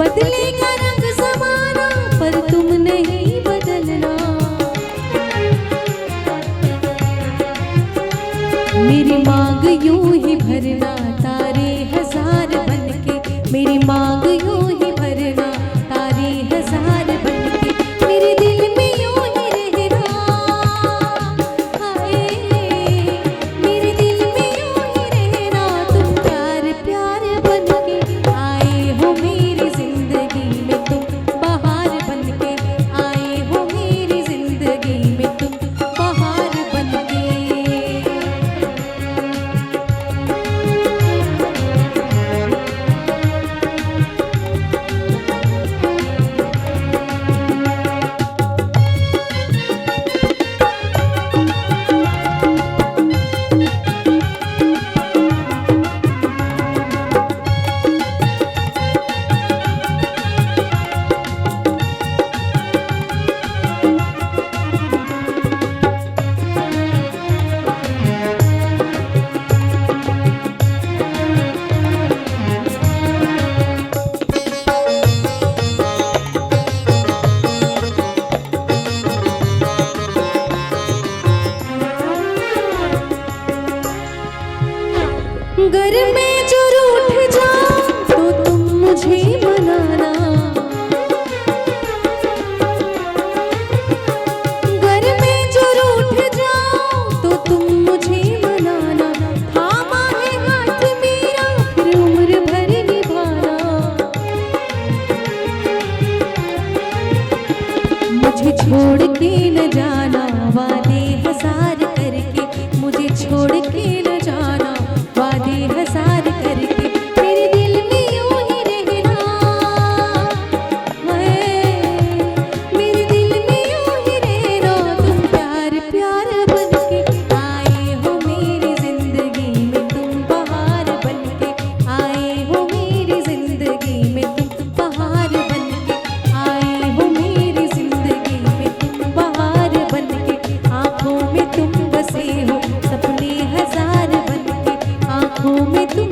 बदलेगा रंग ज़माना पर तुम नहीं बदलना। मेरी मांग यूं ही भरना तारे हजार बनके, मेरी मांग यूं ही भरना तारे हजार बनके, मेरे दिल में यूं ही रहना। हाय मेरे दिल में यूं ही रहना, तुम प्यार प्यार बनके आए हो मेरी जिंदगी में, तुम बहार बनके आए हो मेरी जिंदगी में, तुम बहार बनके। घर में जो रूठ जाऊं तो तुम मुझे मनाना, घर में जो रूठ जाऊं तो तुम मुझे मनाना, थामा है हाथ मेरा फिर उम्र भर निभाना। मुझे छोड़ के न जाना वादे हजार करके, मुझे छोड़ के न जाना वादे हजार करके, मेरे दिल में यूं ही रहना। मेरे दिल में यूं ही रहना, तुम प्यार प्यार बनके आए हो मेरी जिंदगी में, तुम बहार बनके आए हो मेरी जिंदगी में, तुम बहार बनके आए हो मेरी जिंदगी में, तुम बहार बनके। आँखों में तुम बसे हो सपने हजार बनके, आँखों में तुम